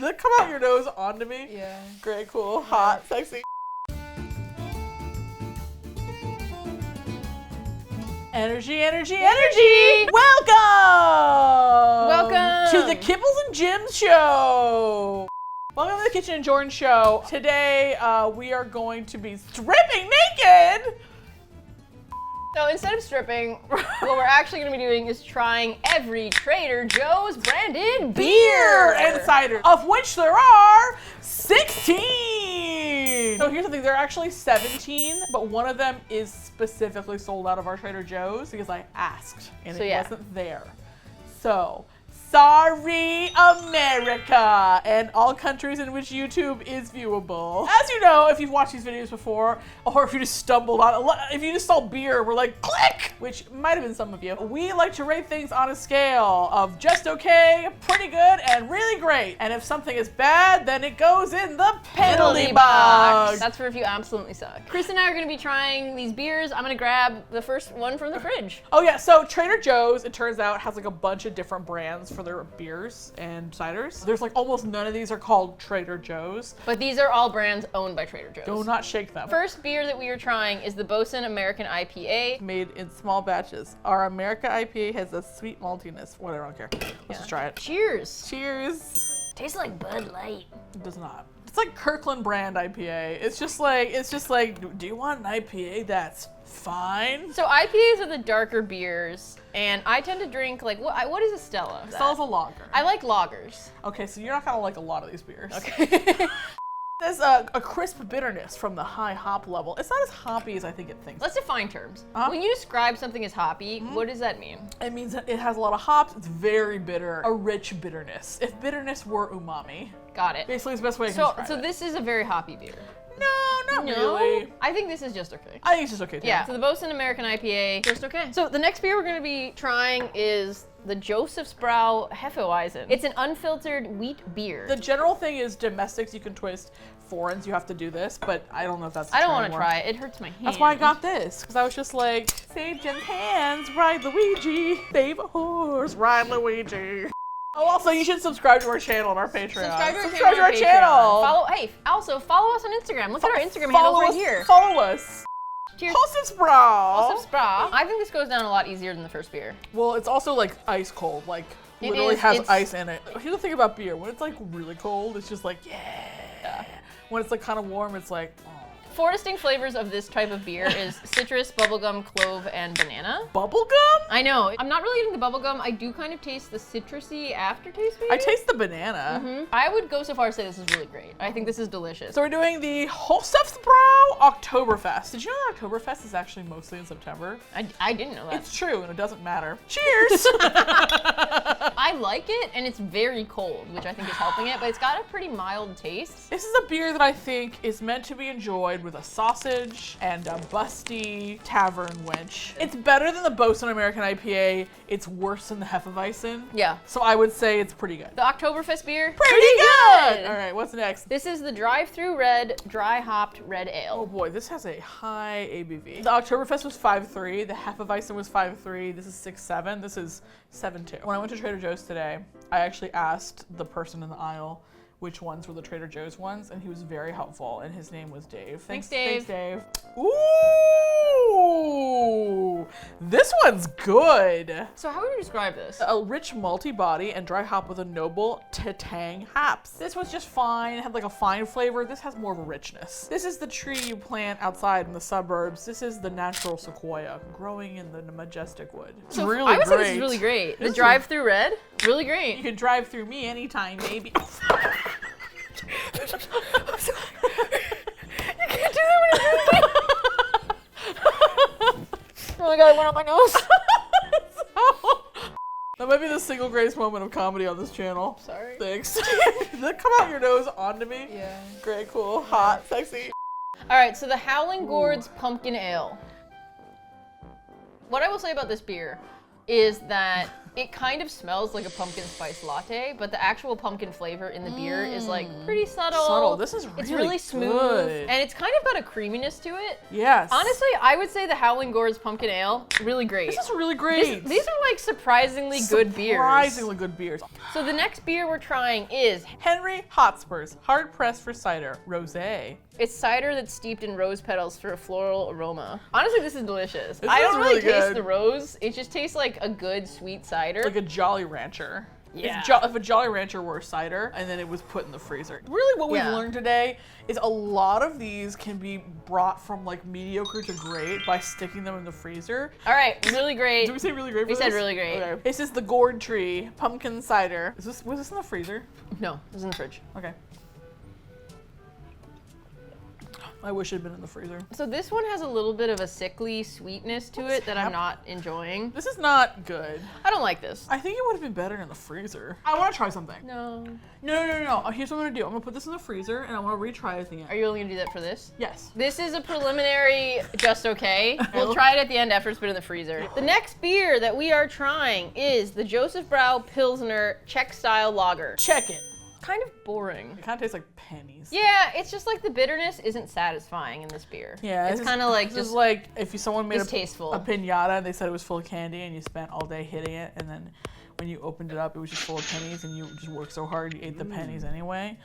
that come out your nose onto me? Yeah. Great, cool, hot, sexy. Energy, energy, energy! Welcome to the Kibbles and Jims show. Welcome to the Kitchen and Jorn show. Today, we are going to be stripping naked. So instead of stripping, what we're actually going to be doing is trying every Trader Joe's branded beer and cider, of which there are 16. So here's the thing, there are actually 17, but one of them is specifically sold out of our Trader Joe's because I asked and it wasn't there. So, sorry, America, and all countries in which YouTube is viewable. As you know, if you've watched these videos before, or if you just stumbled on it, if you just saw beer, we're like, click, which might have been some of you. We like to rate things on a scale of just okay, pretty good, and really great. And if something is bad, then it goes in the penalty box. That's for if you absolutely suck. Chris and I are going to be trying these beers. I'm going to grab the first one from the fridge. Oh yeah, so Trader Joe's, it turns out, has like a bunch of different brands for their beers and ciders. There's like almost none of these are called Trader Joe's. But these are all brands owned by Trader Joe's. Do not shake them. First beer that we are trying is the Bock American IPA. Made in small batches. Our America IPA has a sweet maltiness. Whatever, I don't care. Let's just try it. Cheers. Cheers. Tastes like Bud Light. It does not. It's like Kirkland brand IPA. It's just like, do you want an IPA that's fine? So IPAs are the darker beers, and I tend to drink like, what is a Stella? Stella's a lager. I like lagers. Okay, so you're not gonna like a lot of these beers. Okay. There's a crisp bitterness from the high hop level. It's not as hoppy as I think it thinks. Let's define terms. When you describe something as hoppy, what does that mean? It means that it has a lot of hops. It's very bitter, a rich bitterness. If bitterness were umami. Got it. Basically, it's the best way I can describe it. So this is a very hoppy beer. No, not really. I think this is just okay. I think it's just okay too. Yeah, so the Bock American IPA, just okay. So the next beer we're gonna be trying is the Josephsbrau Hefeweizen. It's an unfiltered wheat beer. The general thing is domestics you can twist, foreigns you have to do this, but I don't know if that's I don't want to try it. It hurts my hand. That's why I got this, because I was just like, save Jen's hands, ride Luigi, save a horse, ride Luigi. Oh, also, you should subscribe to our channel on our Patreon. Subscribe to our channel. Also, follow us on Instagram. Look at our Instagram handles right here. Follow us. Cheers. Josephsbrau. I think this goes down a lot easier than the first beer. Well, it's also like ice cold, like literally has ice in it. Here's the thing about beer, when it's like really cold, it's just like, yeah. When it's like kind of warm, it's like, oh. Four distinct flavors of this type of beer is citrus, bubblegum, clove, and banana. Bubblegum? I know. I'm not really getting the bubblegum. I do kind of taste the citrusy aftertaste, maybe? I taste the banana. I would go so far as to say this is really great. I think this is delicious. So we're doing the Josephsbrau Oktoberfest. Did you know that Oktoberfest is actually mostly in September? I didn't know that. It's true, and it doesn't matter. Cheers! I like it, and it's very cold, which I think is helping it, but it's got a pretty mild taste. This is a beer that I think is meant to be enjoyed with a sausage and a busty tavern wench. It's better than the Bock American IPA. It's worse than the Hefeweizen. Yeah. So I would say it's pretty good. The Oktoberfest beer? Pretty good! All right, what's next? This is the DriveThru Red dry hopped red ale. Oh boy, this has a high ABV. The Oktoberfest was 5.3, the Hefeweizen was 5.3, this is 6.7, this is 7.2. When I went to Trader Joe's today, I actually asked the person in the aisle which ones were the Trader Joe's ones, and he was very helpful, and his name was Dave. Thanks, Dave. Thanks, Dave. Ooh, this one's good. So how would you describe this? A rich malty body and dry hop with a noble tang hops. This was just fine, it had like a fine flavor. This has more of a richness. This is the tree you plant outside in the suburbs. This is the natural sequoia growing in the majestic wood. It's so really I would great. say this is really great. The DriveThru Red, really great. You can drive through me anytime, baby. I'm sorry. You can't do that when you're drinking. Oh my god, it went up my nose. That might be the single greatest moment of comedy on this channel. Sorry. Thanks. Did that come out your nose onto me? Yeah. Great, cool, hot, sexy. All right, so the Howling Gourds Pumpkin Ale. What I will say about this beer is that It kind of smells like a pumpkin spice latte, but the actual pumpkin flavor in the beer is like pretty subtle. This is it's really smooth, good. and it's kind of got a creaminess to it. Yes. Honestly, I would say the Howling Gourds Pumpkin Ale, really great. This is really great. These are like surprisingly good beers. Surprisingly good beers. So the next beer we're trying is Henry Hotspurs, hard pressed for cider, rosé. It's cider that's steeped in rose petals for a floral aroma. Honestly, this is delicious. This I don't is really really taste good. the rose. It just tastes like a good sweet cider. Like a Jolly Rancher. Yeah. If a Jolly Rancher were cider and then it was put in the freezer. Really what we've learned today is a lot of these can be brought from like mediocre to great by sticking them in the freezer. All right, really great. Did we say really great for We this? said really great. Okay. This is the Gourd Tree Pumpkin Cider. Was this in the freezer? No, it was in the fridge. Okay. I wish it had been in the freezer. So this one has a little bit of a sickly sweetness to it that I'm not enjoying. This is not good. I don't like this. I think it would have been better in the freezer. I want to try something. No. No. Here's what I'm going to do. I'm going to put this in the freezer and I want to retry it at the end. Are you only gonna do that for this? Yes. This is a preliminary, just okay. We'll try it at the end after it's been in the freezer. The next beer that we are trying is the Joseph Brau Pilsner Czech Style Lager. Check it. Kind of boring. It kind of tastes like pennies. Yeah, it's just like the bitterness isn't satisfying in this beer. Yeah, it's kind of like just like if someone made distasteful. a pinata and they said it was full of candy and you spent all day hitting it and then when you opened it up it was just full of pennies and you just worked so hard you ate the pennies anyway.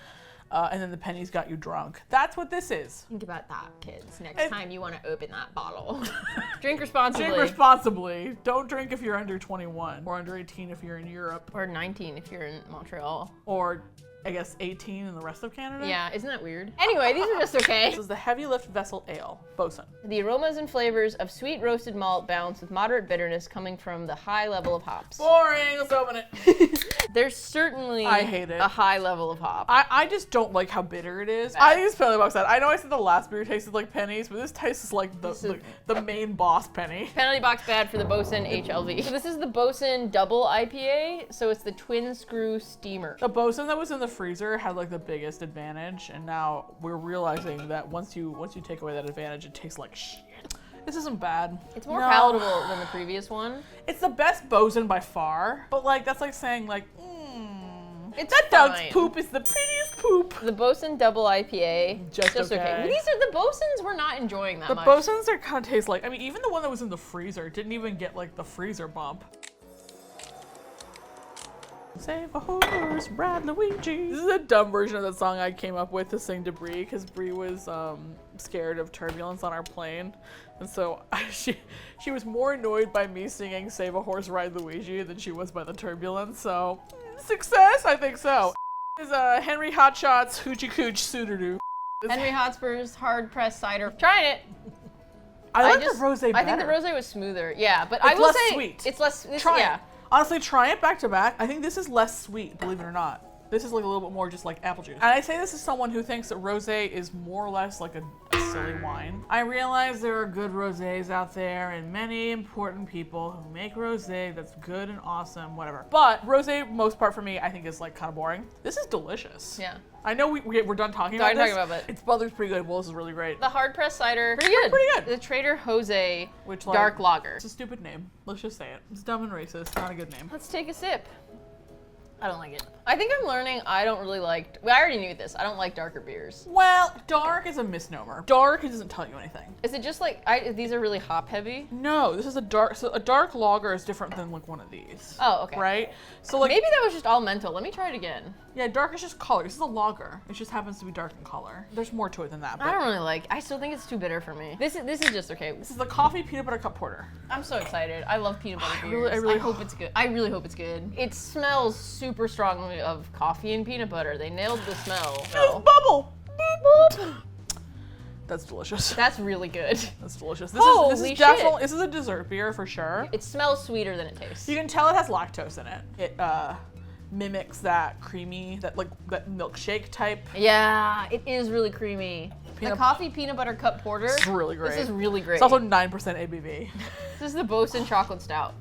And then the pennies got you drunk. That's what this is. Think about that, kids. Next time you want to open that bottle. Drink responsibly. Drink responsibly. Don't drink if you're under 21 or under 18 if you're in Europe. Or 19 if you're in Montreal. Or I guess 18 in the rest of Canada. Yeah, isn't that weird? Anyway, these are just okay. This is the Heavy Lift Vessel Ale, Boson. The aromas and flavors of sweet roasted malt balanced with moderate bitterness coming from the high level of hops. Boring, let's open it. There's certainly I hate it. a high level of hop. I just don't like how bitter it is. I think it's penalty box that. I know I said the last beer tasted like pennies, but this tastes like the main boss penny. Penalty box bad for the Boson HLV. So this is the Boson Double IPA, so it's the twin screw steamer. The Boson that was in the freezer had like the biggest advantage, and now we're realizing that once you take away that advantage, it tastes like shit. This isn't bad. It's more palatable than the previous one. It's the best Boson by far, but like that's like saying like, that dog's poop is the prettiest poop. The Boson Double IPA, just okay. These are the Bosons we're not enjoying that much. The Bosons are kind of taste like, I mean, even the one that was in the freezer didn't even get like the freezer bump. Save a horse, ride Luigi. This is a dumb version of that song I came up with to sing to Brie because Brie was scared of turbulence on our plane. And so she was more annoyed by me singing Save a Horse, Ride Luigi than she was by the turbulence. So, success? I think so. This is Henry Hotshots Hoochie Cooch Sudoodoo. Henry Hotspurs hard pressed cider. Trying it. I like the rosé better. I think the rosé was smoother. Yeah, but it's I will less say sweet. It's less. Try it. Honestly, try it back to back. I think this is less sweet, believe it or not. This is like a little bit more just like apple juice. And I say this as someone who thinks that rosé is more or less like a silly wine. I realize there are good rosés out there and many important people who make rosé that's good and awesome, whatever. But rosé, most part for me, I think is like kind of boring. This is delicious. Yeah. I know we're done talking about this. It. It's Butler's pretty good. Well, this is really great. The hard pressed cider, pretty good. Pretty good. The Trader Jose Which, dark lager. It's a stupid name. Let's just say it. It's dumb and racist. Not a good name. Let's take a sip. I don't like it. I think I'm learning I don't really like, well, I already knew this. I don't like darker beers. Well, dark is a misnomer. Dark, it doesn't tell you anything. Is it just like, these are really hop heavy? No, this is a dark lager is different than like one of these. Oh, okay. Right? So like, maybe that was just all mental. Let me try it again. Yeah, dark is just color. This is a lager. It just happens to be dark in color. There's more to it than that. I don't really like, I still think it's too bitter for me. This is just okay. This is the coffee peanut butter cup porter. I'm so excited. I love peanut butter beers. I really hope it's good. I really hope it's good. It smells super strongly of coffee and peanut butter. They nailed the smell. So. Bubble! Boop, boop. That's delicious. That's really good. That's delicious. This is definitely, this is a dessert beer for sure. It smells sweeter than it tastes. You can tell it has lactose in it. It mimics that creamy, that milkshake type. Yeah, it is really creamy. The coffee peanut butter cup porter. It's really great. This is really great. It's also 9% ABV. This is the Boson chocolate stout.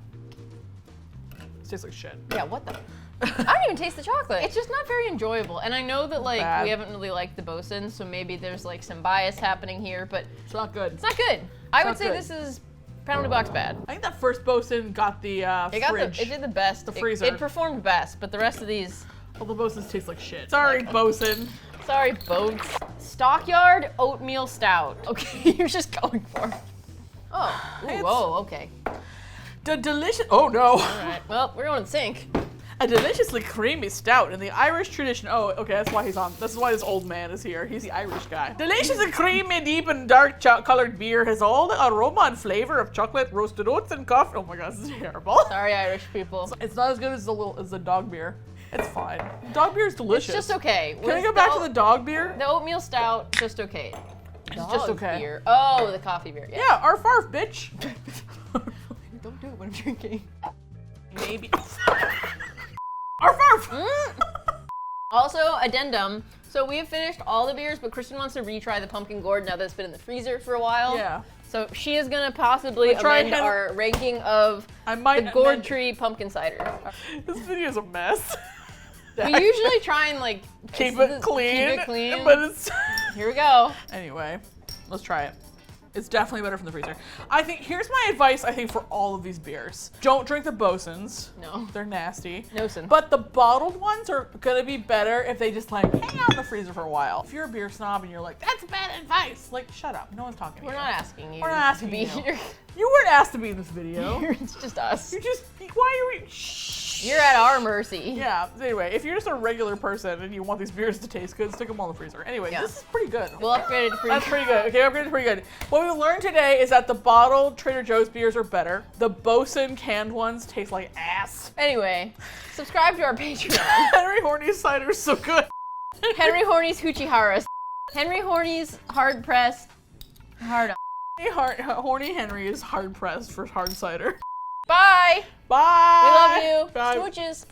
It tastes like shit. Yeah, what the? I don't even taste the chocolate. It's just not very enjoyable. And I know that like we haven't really liked the Boson, so maybe there's like some bias happening here, but it's not good. It's not good. I would say this is Penalty box bad. I think that first boson got the fridge. It did the best. The freezer. It performed best, but the rest of these. All the bosons taste like shit. Sorry, boson. Sorry, boats. Stockyard oatmeal stout. Okay, you're just going for it. Oh, ooh, whoa, okay. The delicious. Oh no. All right. Well, we're going in sync. A deliciously creamy stout in the Irish tradition. Oh, okay, that's why he's on. This is why this old man is here. He's the Irish guy. Delicious and creamy, deep and dark colored beer has all the aroma and flavor of chocolate, roasted oats, and coffee. Oh my god, this is terrible. Sorry, Irish people. It's not as good as the dog beer. It's fine. Dog beer is delicious. It's just okay. Can we go back to the dog beer? The oatmeal stout, just okay. It's just okay. Beer. Oh, the coffee beer. Yeah, arf arf, bitch. Don't do it when I'm drinking. Maybe. Arf arf. Also, addendum. So we have finished all the beers, but Kristin wants to retry the pumpkin gourd now that it's been in the freezer for a while. Yeah. So she is gonna possibly amend our ranking of the gourd tree pumpkin cider. This video is a mess. We usually try and like keep it clean, but it's here we go. Anyway, let's try it. It's definitely better from the freezer. I think, here's my advice, I think, for all of these beers. Don't drink the bosons. No. They're nasty. No sin. But the bottled ones are gonna be better if they just like hang out in the freezer for a while. If you're a beer snob and you're like, that's bad advice, like shut up, no one's talking to you. We're not asking you. We're not asking to be you. here. You weren't asked to be in this video. It's just us. You just, why are we, shh. You're at our mercy. Yeah, anyway, if you're just a regular person and you want these beers to taste good, stick them all in the freezer. Anyway, this is pretty good. We'll upgrade it to pretty good. That's pretty good. Okay, upgrade to pretty good. What we learned today is that the bottled Trader Joe's beers are better. The Boson canned ones taste like ass. Anyway, subscribe to our Patreon. Henry Horny's cider is so good. Henry Horny's Hoochie Henry Horny's hard pressed. Horny Henry is hard pressed for hard cider. Bye. Bye. We love you. Bye. Smooches.